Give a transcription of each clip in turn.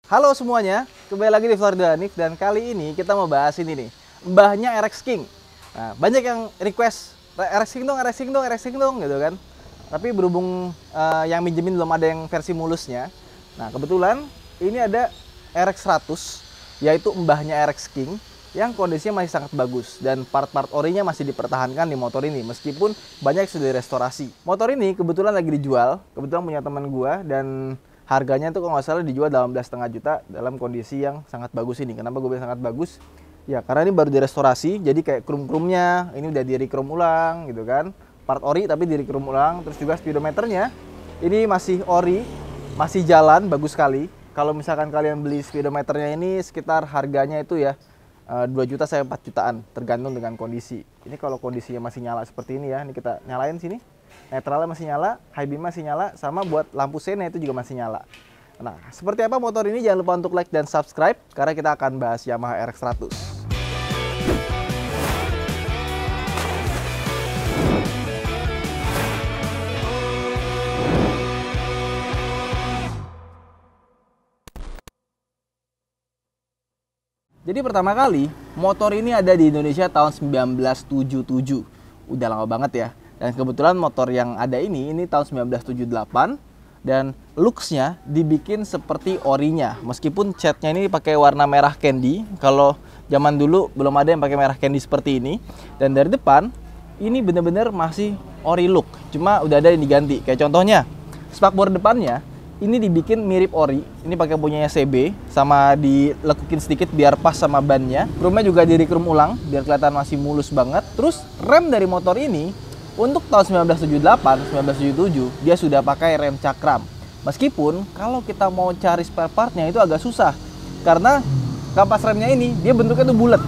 Halo semuanya, kembali lagi di Florida Hanif dan kali ini kita mau bahas ini nih, mbahnya RX King. Nah, banyak yang request RX King dong, RX King dong, RX King dong gitu kan. Tapi berhubung yang minjemin belum ada yang versi mulusnya. Nah, kebetulan ini ada RX 100 yaitu mbahnya RX King yang kondisinya masih sangat bagus dan part-part orinya masih dipertahankan di motor ini meskipun banyak sudah restorasi. Motor ini kebetulan lagi dijual, kebetulan punya teman gua dan harganya tuh kalau nggak salah dijual 18,5 juta dalam kondisi yang sangat bagus ini. Kenapa gue bilang sangat bagus? Ya karena ini baru direstorasi, jadi kayak krum-krumnya ini udah di-rechrome ulang gitu kan. Part ori tapi di-rechrome ulang, terus juga speedometernya ini masih ori, masih jalan, bagus sekali. Kalau misalkan kalian beli speedometernya ini sekitar harganya itu ya 2 juta sampai 4 jutaan tergantung dengan kondisi. Ini kalau kondisinya masih nyala seperti ini ya, ini kita nyalain sini. Netralnya masih nyala, high beam masih nyala, sama buat lampu sena itu juga masih nyala. Nah, seperti apa motor ini? Jangan lupa untuk like dan subscribe karena kita akan bahas Yamaha RX 100. Jadi pertama kali motor ini ada di Indonesia tahun 1977. Udah lama banget ya. Dan kebetulan motor yang ada ini tahun 1978 dan looks-nya dibikin seperti orinya. Meskipun catnya ini pakai warna merah candy. Kalau zaman dulu belum ada yang pakai merah candy seperti ini. Dan dari depan ini bener-bener masih ori look. Cuma udah ada yang diganti. Kayak contohnya spakbor depannya ini dibikin mirip ori. Ini pakai punyanya CB sama dilekukin sedikit biar pas sama bannya. Chrome-nya juga di-rechrome ulang biar kelihatan masih mulus banget. Terus rem dari motor ini untuk tahun 1978, 1977 dia sudah pakai rem cakram. Meskipun kalau kita mau cari spare partnya itu agak susah karena kampas remnya ini dia bentuknya tuh bulat.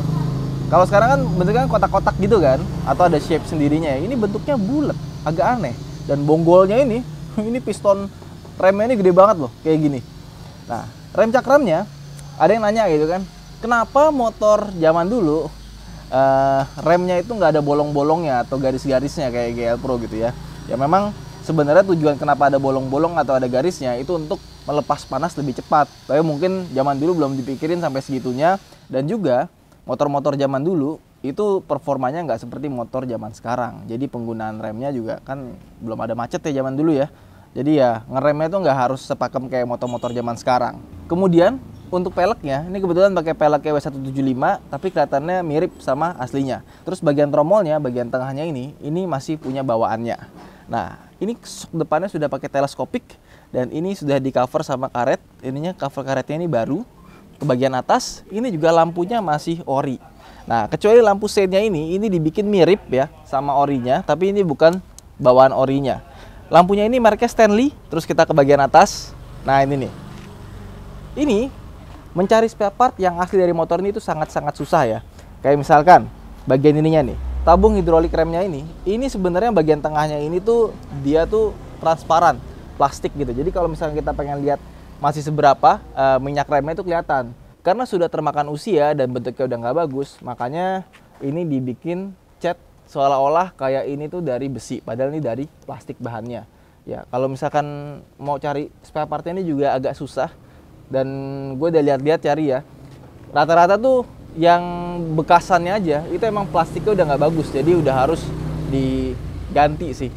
Kalau sekarang kan bentuknya kotak-kotak gitu kan, atau ada shape sendirinya. Ini bentuknya bulat, agak aneh. Dan bonggolnya ini piston remnya ini gede banget loh, kayak gini. Nah, rem cakramnya ada yang nanya gitu kan, kenapa motor zaman dulu remnya itu nggak ada bolong-bolongnya atau garis-garisnya kayak GL Pro gitu ya. Ya memang sebenarnya tujuan kenapa ada bolong-bolong atau ada garisnya itu untuk melepas panas lebih cepat. Tapi mungkin zaman dulu belum dipikirin sampai segitunya. Dan juga motor-motor zaman dulu itu performanya nggak seperti motor zaman sekarang. Jadi penggunaan remnya juga kan belum ada macet ya zaman dulu ya. Jadi ya ngeremnya itu nggak harus sepakem kayak motor-motor zaman sekarang. Kemudian untuk peleknya, ini kebetulan pakai pelek W175, tapi kelihatannya mirip sama aslinya. Terus bagian tromolnya, bagian tengahnya ini masih punya bawaannya. Nah, ini sok depannya sudah pakai teleskopik, dan ini sudah di cover sama karet. Ininya cover karetnya ini baru. Ke bagian atas, ini juga lampunya masih ori. Nah, kecuali lampu sennya ini dibikin mirip ya sama orinya, tapi ini bukan bawaan orinya. Lampunya ini mereknya Stanley, terus kita ke bagian atas. Nah, ini nih. Ini mencari spare part yang asli dari motor ini itu sangat-sangat susah ya. Kayak misalkan bagian ininya nih, tabung hidrolik remnya ini sebenarnya bagian tengahnya ini tuh dia tuh transparan, plastik gitu. Jadi kalau misalnya kita pengen lihat masih seberapa minyak remnya itu kelihatan. Karena sudah termakan usia dan bentuknya udah nggak bagus, makanya ini dibikin cat seolah-olah kayak ini tuh dari besi, padahal ini dari plastik bahannya. Ya, kalau misalkan mau cari spare partnya ini juga agak susah. Dan gue udah lihat-lihat cari ya, rata-rata tuh yang bekasannya aja itu emang plastiknya udah nggak bagus, jadi udah harus diganti sih.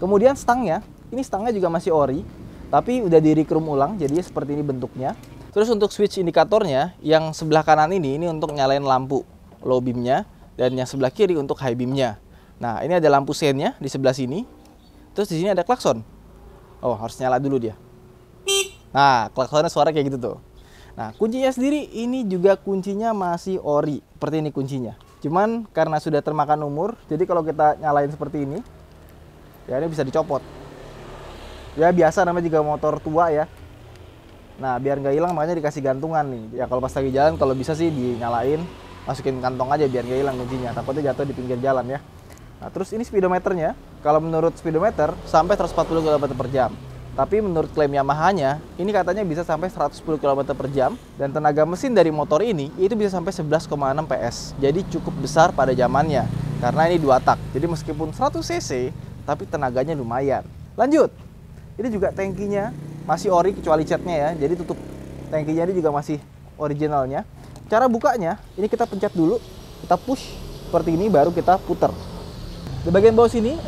Kemudian stangnya, ini stangnya juga masih ori, tapi udah di-rechrome ulang, jadi seperti ini bentuknya. Terus untuk switch indikatornya, yang sebelah kanan ini untuk nyalain lampu low beamnya, dan yang sebelah kiri untuk high beamnya. Nah, ini ada lampu sennya di sebelah sini, terus di sini ada klakson. Oh, harus nyala dulu dia. Nah, klaksonnya suara kayak gitu tuh. Nah, kuncinya sendiri ini juga kuncinya masih ori. Seperti ini kuncinya. Cuman karena sudah termakan umur, jadi kalau kita nyalain seperti ini, ya ini bisa dicopot. Ya biasa namanya juga motor tua ya. Nah, biar nggak hilang makanya dikasih gantungan nih. Ya kalau pas lagi jalan kalau bisa sih dinyalain, masukin kantong aja biar nggak hilang kuncinya. Takutnya jatuh di pinggir jalan ya. Nah, terus ini speedometernya. Kalau menurut speedometer sampai 140 km/jam. Tapi menurut klaim Yamaha-nya, ini katanya bisa sampai 110 km per jam. Dan tenaga mesin dari motor ini, itu bisa sampai 11,6 PS. Jadi cukup besar pada zamannya. Karena ini 2 tak. Jadi meskipun 100 cc, tapi tenaganya lumayan. Lanjut. Ini juga tangkinya masih ori kecuali catnya ya. Jadi tutup tangkinya ini juga masih originalnya. Cara bukanya, ini kita pencet dulu, kita push seperti ini, baru kita puter. Di bagian bawah sini,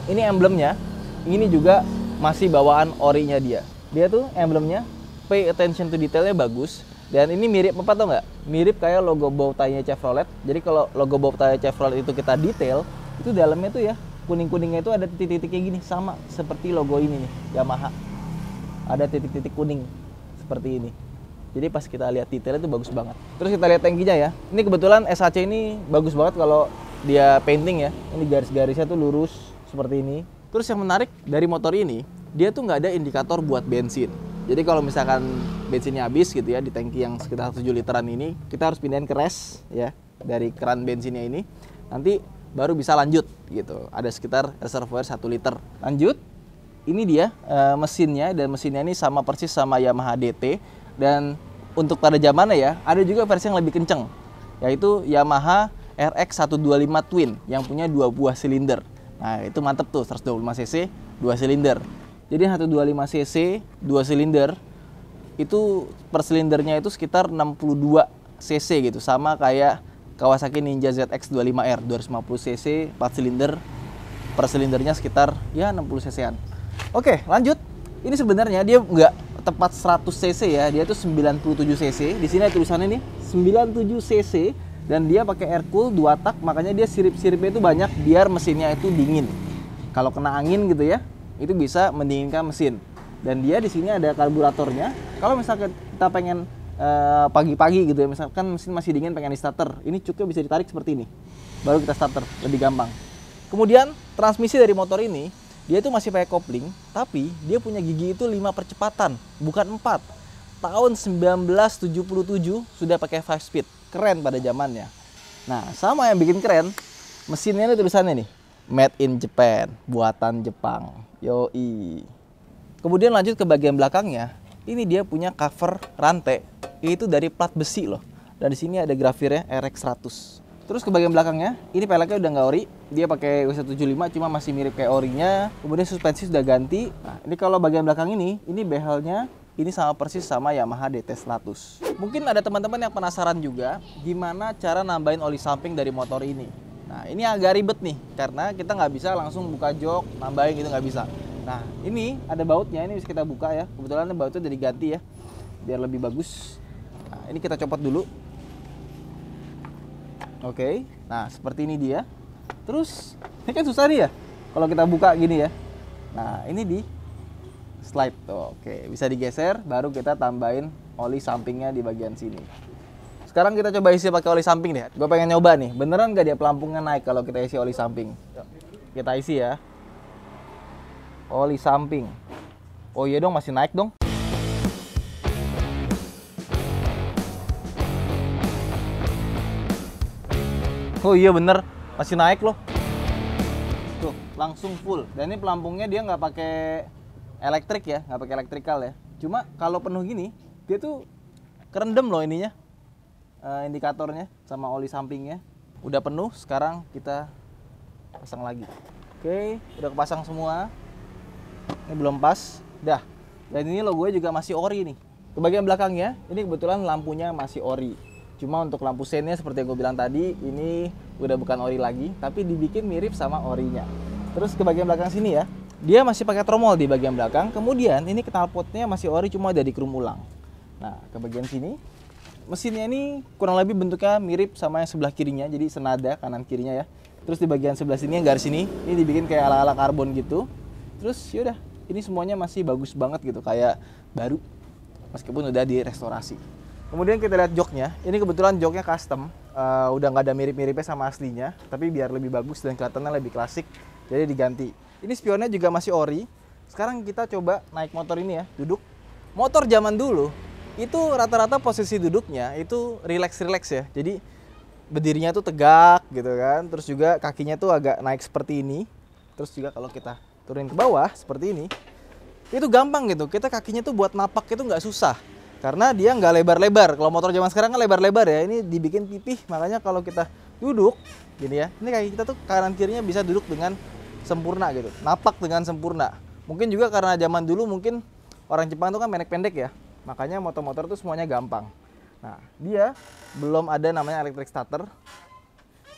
ini emblemnya, ini juga masih bawaan orinya dia. Dia tuh emblemnya, pay attention to detailnya bagus. Dan ini mirip apa tau nggak? Mirip kayak logo bow tie-nya Chevrolet. Jadi kalau logo bow tie Chevrolet itu kita detail, itu dalamnya tuh ya, kuning-kuningnya itu ada titik-titiknya gini, sama seperti logo ini nih, Yamaha. Ada titik-titik kuning seperti ini. Jadi pas kita lihat detailnya itu bagus banget. Terus kita lihat tangkinya ya. Ini kebetulan SHC ini bagus banget kalau dia painting ya. Ini garis-garisnya tuh lurus seperti ini. Terus yang menarik dari motor ini, dia tuh nggak ada indikator buat bensin. Jadi kalau misalkan bensinnya habis gitu ya di tangki yang sekitar 7 literan ini, kita harus pindahin ke res ya dari keran bensinnya ini. Nanti baru bisa lanjut gitu. Ada sekitar reservoir 1 liter. Lanjut. Ini dia mesinnya, dan mesinnya ini sama persis sama Yamaha DT. Dan untuk pada zamannya ya, ada juga versi yang lebih kenceng, yaitu Yamaha RX125 Twin yang punya 2 buah silinder. Nah, itu mantep tuh, 125 cc 2 silinder. Jadi 125 cc 2 silinder itu per silindernya itu sekitar 62 cc gitu, sama kayak Kawasaki Ninja ZX25R 250 cc 4 silinder, per silindernya sekitar ya 60 cc-an. Oke, lanjut. Ini sebenarnya dia nggak tepat 100 cc ya, dia tuh 97 cc. Di sini ada tulisannya nih 97 cc, dan dia pakai air cool 2 tak, makanya dia sirip-siripnya itu banyak biar mesinnya itu dingin. Kalau kena angin gitu ya, itu bisa mendinginkan mesin. Dan dia di sini ada karburatornya. Kalau misalkan kita pengen pagi-pagi gitu ya, misalkan mesin masih dingin pengen di starter, ini cuknya bisa ditarik seperti ini, baru kita starter, lebih gampang. Kemudian transmisi dari motor ini, dia itu masih pakai kopling, tapi dia punya gigi itu 5 percepatan, bukan 4. Tahun 1977 sudah pakai 5 speed, keren pada zamannya. Nah, sama yang bikin keren, mesinnya ini tulisannya nih, Made in Japan, buatan Jepang. Yoi. Kemudian lanjut ke bagian belakangnya. Ini dia punya cover rantai, itu dari plat besi loh. Dan di sini ada grafirnya RX100. Terus ke bagian belakangnya, ini peleknya udah nggak ori. Dia pakai W175, cuma masih mirip kayak orinya. Kemudian suspensi sudah ganti. Nah, ini kalau bagian belakang ini behelnya ini sama persis sama Yamaha DT100. Mungkin ada teman-teman yang penasaran juga, gimana cara nambahin oli samping dari motor ini. Nah, ini agak ribet nih, karena kita nggak bisa langsung buka jok, nambahin gitu, nggak bisa. Nah, ini ada bautnya, ini bisa kita buka ya. Kebetulan bautnya udah diganti ya, biar lebih bagus. Nah, ini kita copot dulu. Oke, nah seperti ini dia. Terus, ini kan susah nih ya, kalau kita buka gini ya. Nah, ini di slide tuh. Oke, bisa digeser, baru kita tambahin oli sampingnya di bagian sini. Sekarang kita coba isi pakai oli samping deh. Gue pengen nyoba nih, beneran nggak dia pelampungnya naik kalau kita isi oli samping? Kita isi ya. Oli samping. Oh iya dong, masih naik dong. Oh iya bener, masih naik loh. Tuh, langsung full. Dan ini pelampungnya dia nggak pakai elektrik ya, nggak pakai elektrikal ya. Cuma kalau penuh gini, dia tuh kerendam loh ininya. Indikatornya sama oli sampingnya udah penuh. Sekarang kita pasang lagi. Oke, udah kepasang semua. Ini belum pas, dah. Dan ini logonya juga masih ori nih. Ke bagian belakangnya, ini kebetulan lampunya masih ori. Cuma untuk lampu sennya seperti yang gue bilang tadi, ini udah bukan ori lagi, tapi dibikin mirip sama orinya. Terus ke bagian belakang sini ya, dia masih pakai tromol di bagian belakang. Kemudian ini knalpotnya masih ori, cuma ada dikrum ulang. Nah, ke bagian sini, mesinnya ini kurang lebih bentuknya mirip sama yang sebelah kirinya, jadi senada kanan kirinya ya. Terus di bagian sebelah sini yang garis ini dibikin kayak ala-ala karbon gitu. Terus yaudah, ini semuanya masih bagus banget gitu, kayak baru, meskipun udah direstorasi. Kemudian kita lihat joknya, ini kebetulan joknya custom, udah nggak ada mirip-miripnya sama aslinya, tapi biar lebih bagus dan kelihatannya lebih klasik, jadi diganti. Ini spionnya juga masih ori. Sekarang kita coba naik motor ini ya, duduk. Motor zaman dulu, itu rata-rata posisi duduknya itu relax-relax ya, jadi berdirinya tuh tegak gitu kan, terus juga kakinya tuh agak naik seperti ini. Terus juga kalau kita turunin ke bawah seperti ini, itu gampang gitu, kita kakinya tuh buat napak itu nggak susah. Karena dia nggak lebar-lebar. Kalau motor zaman sekarang kan lebar-lebar ya. Ini dibikin pipih, makanya kalau kita duduk gini ya, ini kaki kita tuh kanan kirinya bisa duduk dengan sempurna gitu, napak dengan sempurna. Mungkin juga karena zaman dulu mungkin orang Jepang tuh kan pendek-pendek ya. Makanya motor-motor tuh semuanya gampang. Nah, dia belum ada namanya electric starter.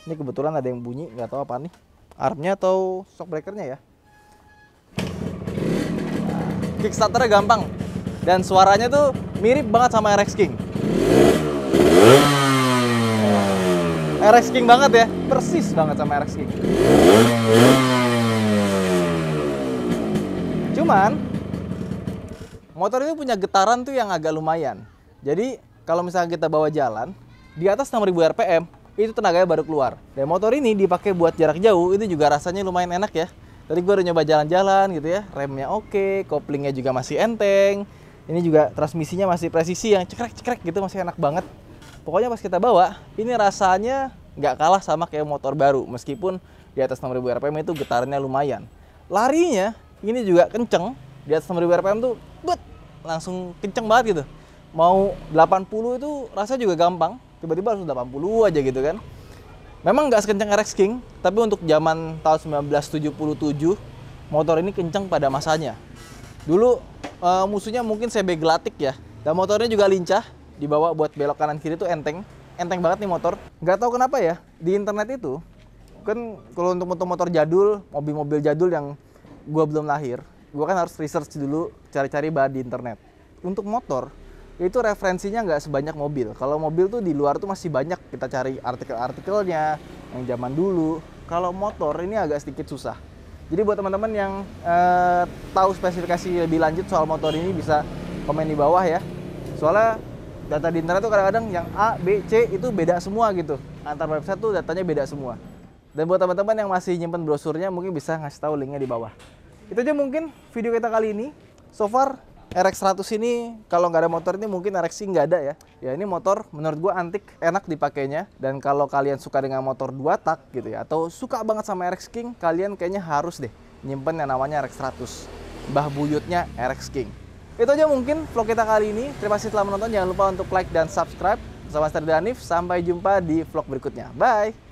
Ini kebetulan ada yang bunyi, nggak tahu apa nih. Armnya atau shock breakernya ya. Nah, kickstarternya gampang. Dan suaranya tuh mirip banget sama RX King. RX King banget ya, persis banget sama RX King. Cuman motor ini punya getaran tuh yang agak lumayan. Jadi kalau misalnya kita bawa jalan di atas 6000 rpm itu tenaganya baru keluar. Dan motor ini dipakai buat jarak jauh itu juga rasanya lumayan enak ya. Tadi gue udah nyoba jalan-jalan gitu ya, remnya oke, koplingnya juga masih enteng. Ini juga transmisinya masih presisi yang cekrek-cekrek gitu, masih enak banget. Pokoknya pas kita bawa, ini rasanya nggak kalah sama kayak motor baru. Meskipun di atas 6000 rpm itu getarannya lumayan. Larinya ini juga kenceng, di atas 6000 rpm tuh langsung kenceng banget gitu. Mau 80 itu rasanya juga gampang, tiba-tiba harus 80 aja gitu kan. Memang nggak sekencang RX King, tapi untuk zaman tahun 1977 motor ini kenceng pada masanya. Dulu musuhnya mungkin CB Glatik ya, dan motornya juga lincah, dibawa buat belok kanan kiri tuh enteng banget nih motor. Nggak tahu kenapa ya, di internet itu kan kalau untuk motor-motor jadul, mobil-mobil jadul yang gua belum lahir, gua kan harus research dulu, cari-cari bahan di internet. Untuk motor itu referensinya nggak sebanyak mobil. Kalau mobil tuh di luar tuh masih banyak kita cari artikel-artikelnya yang zaman dulu. Kalau motor ini agak sedikit susah. Jadi buat teman-teman yang tahu spesifikasi lebih lanjut soal motor ini bisa komen di bawah ya. Soalnya data di internet tuh kadang-kadang yang A, B, C itu beda semua gitu. Antar website tuh datanya beda semua. Dan buat teman-teman yang masih nyimpen brosurnya mungkin bisa ngasih tahu linknya di bawah. Itu aja mungkin video kita kali ini. So far RX 100 ini kalau nggak ada motor ini mungkin RX nggak ada ya. Ya ini motor menurut gua antik, enak dipakainya. Dan kalau kalian suka dengan motor 2 tak gitu ya, atau suka banget sama RX King, kalian kayaknya harus deh nyimpen yang namanya RX 100. Mbah buyutnya RX King. Itu aja mungkin vlog kita kali ini. Terima kasih telah menonton. Jangan lupa untuk like dan subscribe. Bersama Stereo Danif. Sampai jumpa di vlog berikutnya. Bye!